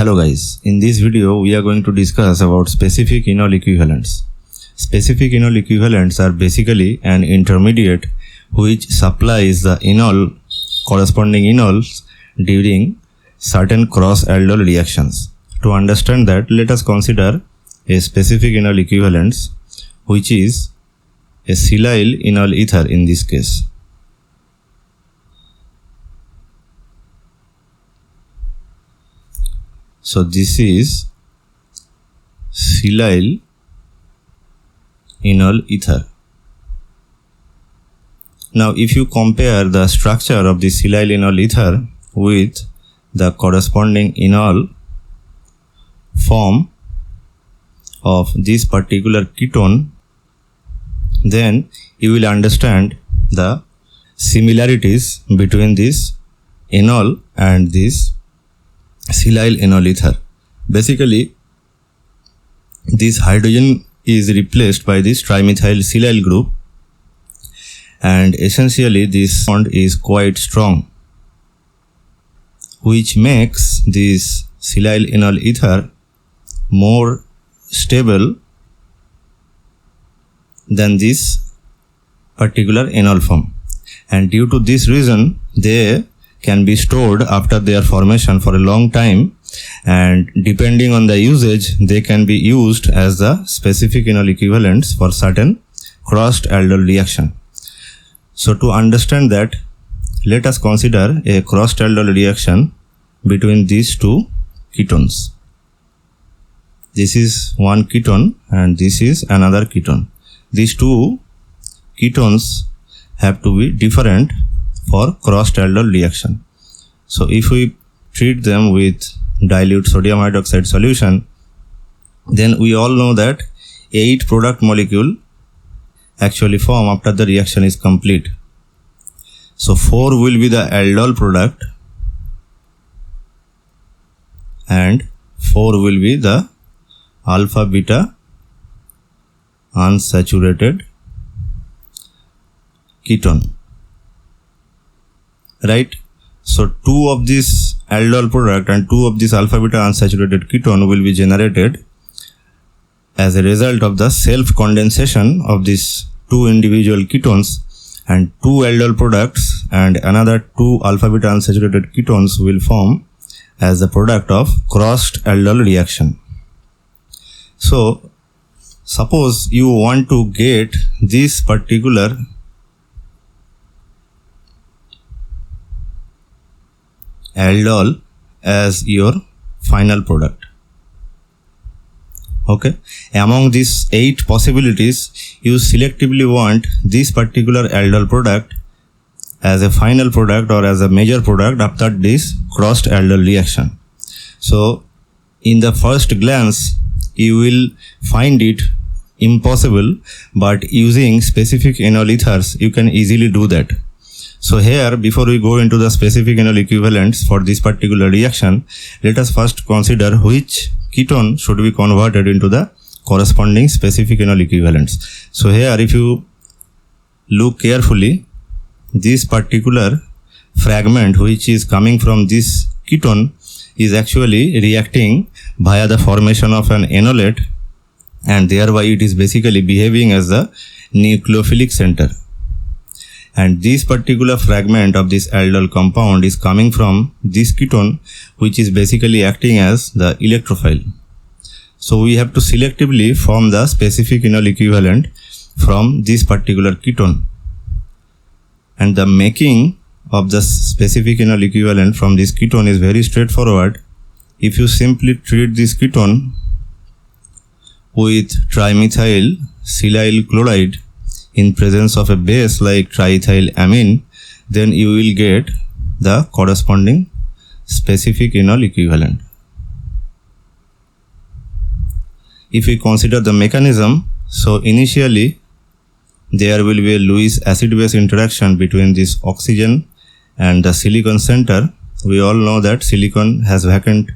Hello guys, in this video we are going to discuss about specific enol equivalents. Specific enol equivalents are basically an intermediate which supplies the enol corresponding enols during certain cross-aldol reactions. To understand that, let us consider a specific enol equivalence which is a silyl enol ether in this case. So this is silyl enol ether. Now if you compare the structure of the silyl enol ether with the corresponding enol form of this particular ketone, then you will understand the similarities between this enol and this silyl enol ether. Basically, this hydrogen is replaced by this trimethyl silyl group, and essentially this bond is quite strong, which makes this silyl enol ether more stable than this particular enol form, and due to this reason they can be stored after their formation for a long time, and depending on the usage they can be used as the specific enol equivalents for certain crossed aldol reaction. So to understand that, let us consider a crossed aldol reaction between these two ketones. This is one ketone and this is another ketone. These two ketones have to be different for crossed aldol reaction. So if we treat them with dilute sodium hydroxide solution, then we all know that 8 product molecule actually form after the reaction is complete. So 4 will be the aldol product and 4 will be the alpha beta unsaturated ketone, right? So 2 of this aldol product and 2 of this alpha beta unsaturated ketone will be generated as a result of the self condensation of these 2 individual ketones, and 2 aldol products and another 2 alpha beta unsaturated ketones will form as the product of crossed aldol reaction. So suppose you want to get this particular aldol as your final product. Okay, among these 8 possibilities, you selectively want this particular aldol product as a final product or as a major product after this crossed aldol reaction. So in the first glance you will find it impossible, but using specific enol ethers you can easily do that. So here, before we go into the specific enol equivalents for this particular reaction, let us first consider which ketone should be converted into the corresponding specific enol equivalents. So here, if you look carefully, this particular fragment which is coming from this ketone is actually reacting via the formation of an enolate, and thereby it is basically behaving as the nucleophilic center. And this particular fragment of this aldol compound is coming from this ketone, which is basically acting as the electrophile. So we have to selectively form the specific enol equivalent from this particular ketone. And the making of the specific enol equivalent from this ketone is very straightforward. If you simply treat this ketone with trimethyl silyl chloride in presence of a base like triethylamine, then you will get the corresponding specific enol equivalent. If we consider the mechanism, so initially there will be a Lewis acid-base interaction between this oxygen and the silicon center. We all know that silicon has vacant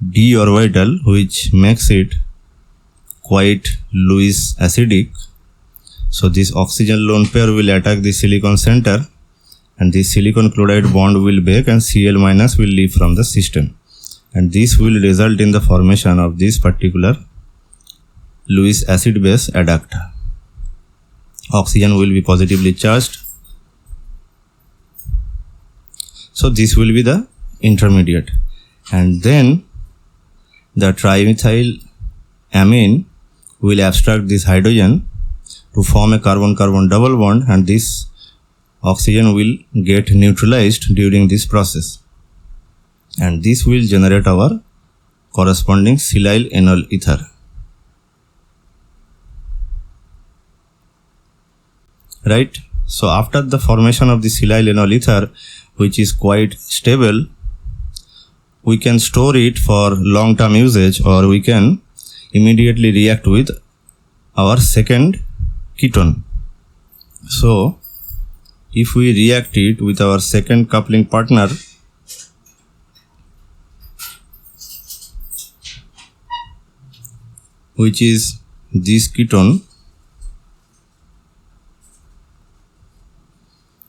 d orbital, which makes it quite Lewis acidic. So this oxygen lone pair will attack the silicon center, and the silicon chloride bond will break and Cl- will leave from the system. and this will result in the formation of this particular Lewis acid base adduct. Oxygen will be positively charged, so this will be the intermediate, and then the trimethyl amine will abstract this hydrogen to form a carbon-carbon double bond, and this oxygen will get neutralized during this process, and this will generate our corresponding silyl enol ether. Right? So after the formation of the silyl enol ether, which is quite stable, we can store it for long-term usage, or we can immediately react with our second ketone. So if we react it with our second coupling partner, which is this ketone,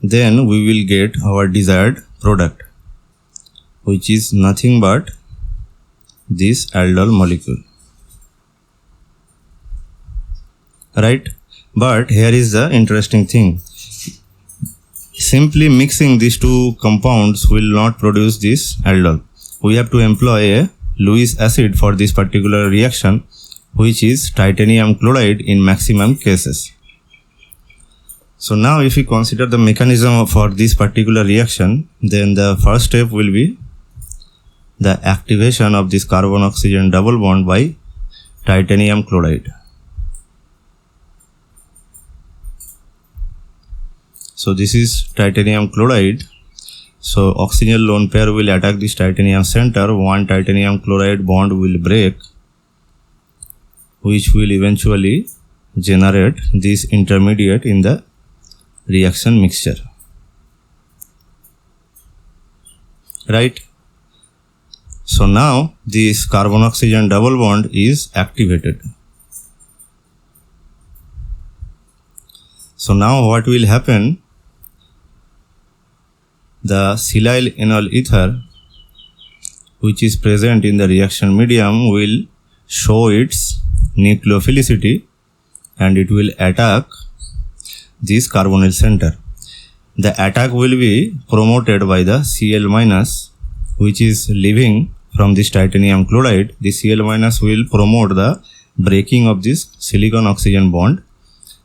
then we will get our desired product, which is nothing but this aldol molecule. Right? But here is the interesting thing. Simply mixing these two compounds will not produce this aldol. We have to employ a Lewis acid for this particular reaction, which is titanium chloride in maximum cases. So now if we consider the mechanism for this particular reaction, then the first step will be the activation of this carbon-oxygen double bond by titanium chloride. So this is titanium chloride. So oxygen lone pair will attack this titanium center. One titanium chloride bond will break, which will eventually generate this intermediate in the reaction mixture. Right? So now this carbon-oxygen double bond is activated. So now what will happen? The silyl enol ether, which is present in the reaction medium, will show its nucleophilicity and it will attack this carbonyl center. The attack will be promoted by the Cl-, which is leaving from this titanium chloride. The Cl- will promote the breaking of this silicon-oxygen bond,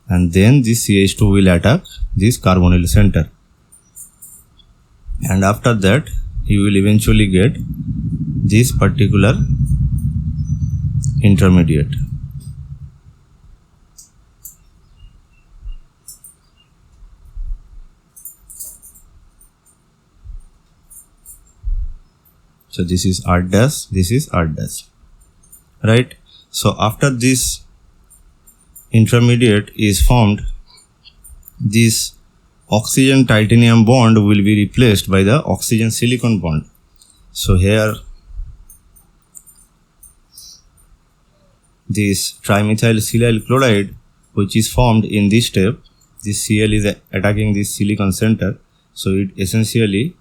and then this CH2 will attack this carbonyl center. And after that, you will eventually get this particular intermediate. So this is R dash, this is R dash. Right? So after this intermediate is formed, this oxygen titanium bond will be replaced by the oxygen silicon bond. So here this trimethyl silyl chloride, which is formed in this step, this Cl is attacking this silicon center, so it essentially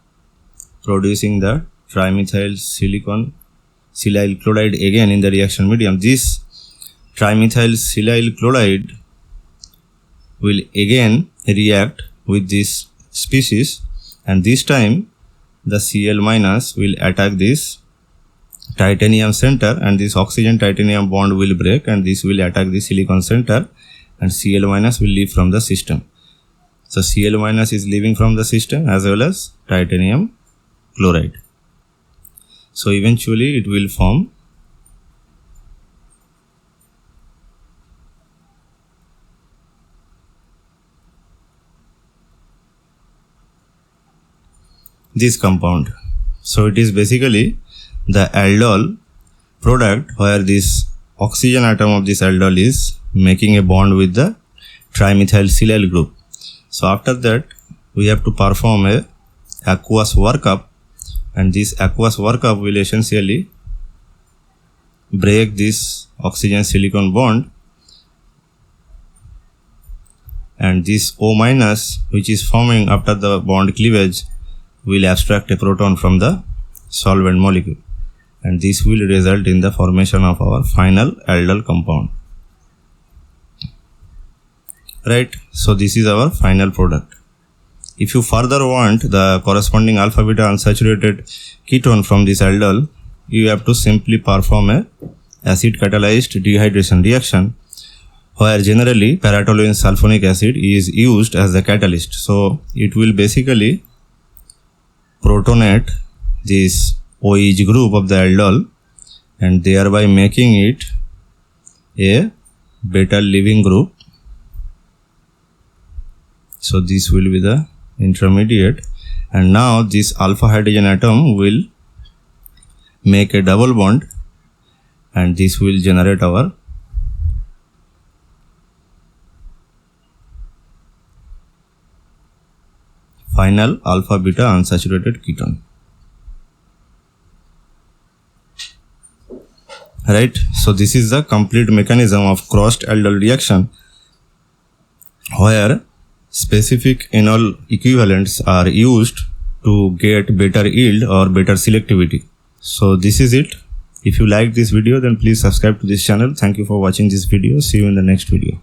producing the trimethyl silyl chloride again in the reaction medium. This trimethyl silyl chloride will again react with this species, and this time the Cl- will attack this titanium center, and this oxygen titanium bond will break, and this will attack the silicon center, and Cl- will leave from the system. So Cl- is leaving from the system as well as titanium chloride. So eventually it will form this compound. So it is basically the aldol product, where this oxygen atom of this aldol is making a bond with the trimethyl silyl group. So after that, we have to perform a aqueous workup, and this aqueous workup will essentially break this oxygen silicon bond, and this O-, which is forming after the bond cleavage, will abstract a proton from the solvent molecule. and this will result in the formation of our final aldol compound. Right, so this is our final product. If you further want the corresponding alpha beta unsaturated ketone from this aldol, you have to simply perform a acid catalyzed dehydration reaction, where generally paratoluene sulfonic acid is used as the catalyst. So it will basically protonate this OH group of the aldol and thereby making it a beta leaving group. So this will be the intermediate, and now this alpha hydrogen atom will make a double bond, and this will generate our final alpha beta unsaturated ketone. Right, so this is the complete mechanism of crossed aldol reaction, where specific enol equivalents are used to get better yield or better selectivity. So this is it. If you like this video, then please subscribe to this channel. Thank you for watching this video. See you in the next video.